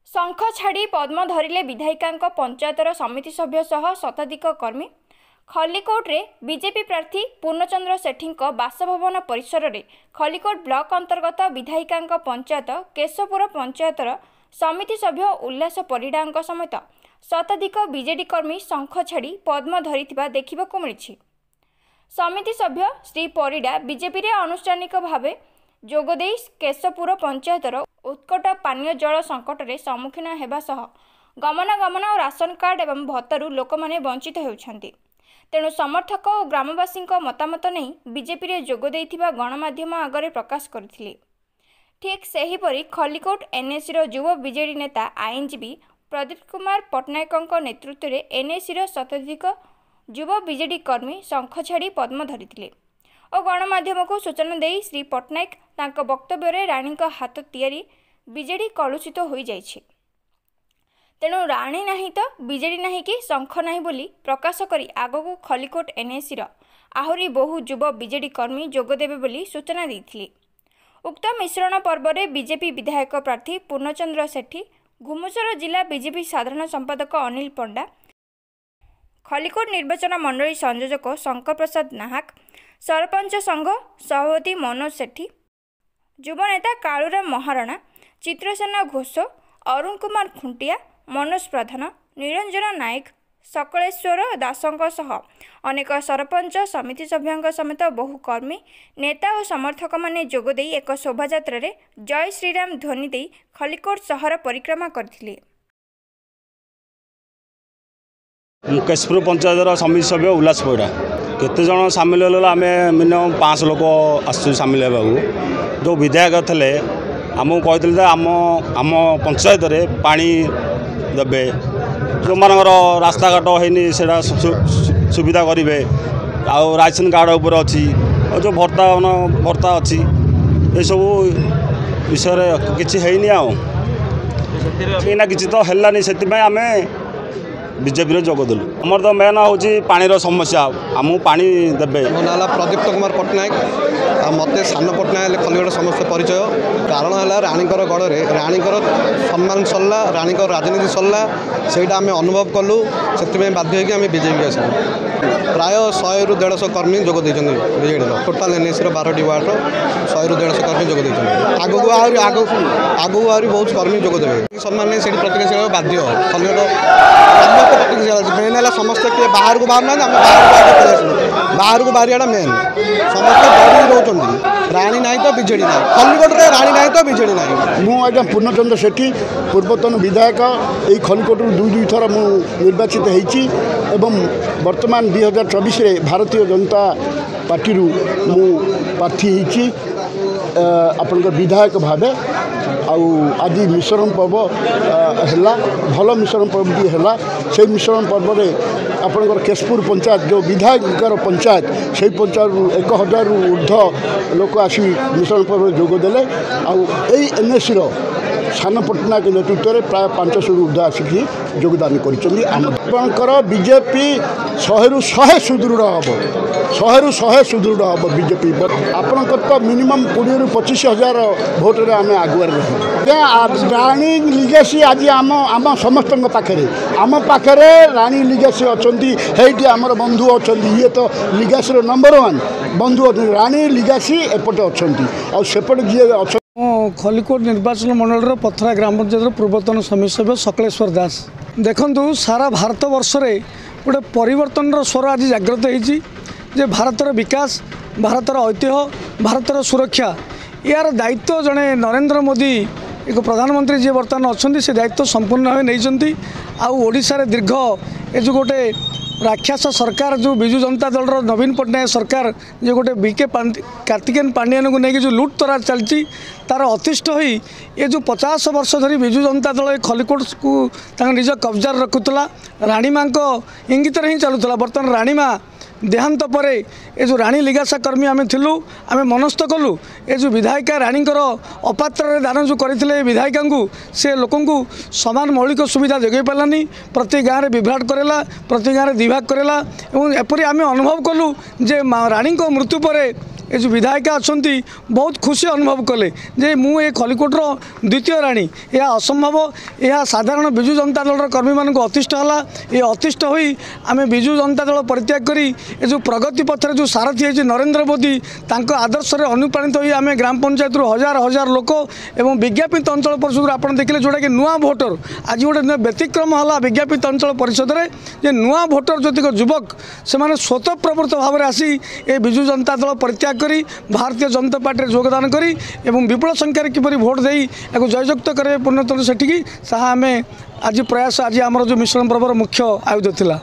शंख छाड़ी पद्म धरिले विधायिका पंचायतर समिति सभ्य सह शताधिक कर्मी। खलिकोट रे बीजेपी प्रार्थी पूर्णचंद्र सेठी बासभवन परिसर में खलिकोट ब्लॉक अंतर्गत विधायिका पंचायत केशवपुर पंचायतर समिति सभ्य उल्लास परिडा समेत शताधिक बीजेडी कर्मी शंख छाड़ी पद्म धरी देखा मिली। समिति सभ्य श्री परिडा बीजेपी रे आनुष्ठानिक भावे जोगदे केशवपुर पंचायतर उत्कट पानीय जल संकट रे सम्मुखीन हेबा सह गमनागमन और राशन कार्ड एवं भत्तारू लोक माने वंचित होउछन्ति। तेणु समर्थक और ग्रामवासी मतामत नहीं बीजेपी रे जोग देइथिबा गणमाध्यम आगरे प्रकाश करथिले। ठीक सेहीपरि खलिकोट एनएसी रो युव बीजेडी नेता आईनजीवी प्रदीप कुमार पट्टनायक नेतृत्व में एनएसी रो शताधिक युव बीजेडी कर्मी शंख छाड़ी पद्म धरिथिले और गणमाध्यम को सूचना दे श्री पट्टनायक तांको वक्तव्य राणी हाथ तियारी बीजेडी कलुषित हो जाइछि। तेणु राणी नहीं तो बीजेडी नहीं कि शंख नहीं बोली प्रकाश करी आगको खलिकोट एनएसी आहरी बहु युव बीजेडी कर्मी जोगदेवे बोली सूचना देथिले। उक्त मिश्रण पर्व में बीजेपी विधायक प्रार्थी पूर्णचंद्र सेठी, घुमुसर जिला बीजेपी साधारण संपादक अनिल पंडा, खलिकोट निर्वाचन मंडली संयोजक शंकर प्रसाद नाहक, सरपंच संघ सभापति मनोज सेठी, युव नेता कालूराम महाराणा, चित्रसेना घोष, अरुण कुमार खुंटिया, मनोज प्रधान, निरंजन नायक, सकलेश्वर दासों सह अनेक सरपंच समिति सभ्यों समेत बहु कर्मी नेता और समर्थक माने जोगदे एक शोभायात्रा रे जय श्रीराम ध्वनि दे खलिकोट शहर परिक्रमा करथिले। केशवपुर पंचायतर समिति सभ्य उल्लास परिडा केते जन सामिल होल आम मिनिमम 5 लोक आसु सामिल होगा। जो विधायक थे आमको कहते आम पंचायत पानी देवे, जो मानकर रास्ता घाट होनी से सुविधा करेंगे, राशन कार्ड उपर अच्छी जो भत्ता अच्छी ये सब विषय किसी है किसी तो है से आम बीजेपी जोगदेलु। आमर तो मेन हूँ पानीर समस्या, आमको पानी देवे। मो ना प्रदीप कुमार पट्टनायक मत सान पट्टनायक खलिकोट समस्त परिचय। कारण है राणीकर गढ़ में राणीकर सम्मान सरला, राणीकर राजनीति सरला, से आम अनुभव कलु से बाध्य आम बीजेपी आस प्राय 100 ରୁ 150 कर्मी जोग देते बीजेडी टोटाल एनएसी 12टी वार्ड 100 ରୁ 150 कर्मी जोग देते। आगू आहरी बहुत कर्मी जोग देवे। सम्मान से प्रतिक्रिया बाध्य खलिकोट मेन है समस्त किए बाहर को बाहर ना बाहर को बाहर मेन समस्त डरी रोच राणी ना तो बीजेडी ना खलिकोट रे राणी ना तो बीजेडी ना। मुझे पूर्णचंद्र सेठी पूर्वतन विधायक यही खलिकोट 2 थर मु निर्वाचित होती एवं वर्तमान 2024 रे भारतीय जनता पार्टी मु प्रार्थी होती आपन विधायक भावे। आज मिश्रण पर्व है भल मिश्रण पर्व भी है से मिश्रण पर्व में आपंकर केशवपुर पंचायत जो विधायक पंचायत से पंचायत 1000 ରୁ ऊर्ध्व लोक आसी मिश्रण पर्व जोगदेले। एनएसी सान पट्टनायक नेतृत्व में प्राय 500 ରୁ ऊर्ध्व आसिक योगदान कर बीजेपी 100 ରୁ 100 सुदृढ़ हम 100 ରୁ 100 सुदृढ़ हम बीजेपी आपंकर तो मिनिमम 20 ରୁ 25,000 भोटे आम आगुआ रही। राणी लिगेसी आज आम समस्त पाखे राणी लिगेसी अच्छा आमर बंधु अच्छा ये तो लिगेसी नंबर 1 बंधु अच्छा राणी लिगेसी एपटे अच्छा सेपटे जी अच्छा। खलिकोट निर्वाचन मंडल पथरा ग्राम पंचायत पूर्वतन समिति सभ्य सकलेश्वर दास। देखु सारा भारत वर्ष रे गोटे परिवर्तन स्वर आज जागृत होती जे भारतर विकास, भारतर ऐतिह्य, भारतर सुरक्षा यार दायित्व जड़े नरेंद्र मोदी एक प्रधानमंत्री जी बर्तमान अच्छा से दायित्व संपूर्ण भाव नहीं। आशार दीर्घ ये जो गोटे राक्षस सरकार जो विजु जनता दल नवीन पट्टनायक सरकार जो गोटे बीके कार्तिकेयन पांडियान को लेकिन जो लुट तरार चलती तार अतिष्ठ हो ये जो 50 वर्ष धरी विजु जनता दल खलिकोट को निज कब्जा रखुला राणी माँ इंगित ही चलुला। बर्तमान राणी माँ देहांत पर ये जो राणी लिगासा कर्मी आम थिलु आम मनस्थ कलु ये जो विधायिका राणीकर अपात्र दान जो करते विधायिका को से लोक समान मौलिक सुविधा जोगाई पारानी। प्रति गाँव में विभ्राट करेला, प्रति गाँव में दिभाग करेला। एपरी आम अनुभव कलु जे राणी मृत्यु पर ये जो विधायिका अच्छा बहुत खुशी अनुभव कले जे मु ए खलिकोटर द्वितीय राणी यह असंभव यह साधारण विजु जनता दल कर्मी मान अतिष्ठ है ये अतिष्ठ हो आम विजु जनता दल परित्याग करी ये जो प्रगति पथर जो सारथी है नरेंद्र मोदी तांको आदर्श रे अनुप्राणित हो आम ग्राम पंचायत हजार हजार लोक एवं विज्ञापित अंचल परिषद आप देखिले जोटा कि नुआ भोटर आज गोटे व्यतिक्रम है विज्ञापित अंचल परिषद में जे नुआ भोटर जतिक युवक से स्वतःप्रवृत्त भाव में आसी ए विजु जनता दल परित्याग करी भारतीय जनता पार्टी योगदान करी एवं विपुल संख्यार किपरि भोट देई या जययुक्त करेंगे पूर्णचंद्र सेठी आम आज प्रयास आज आमर जो मिश्रण पर्वर मुख्य आयुध थिला।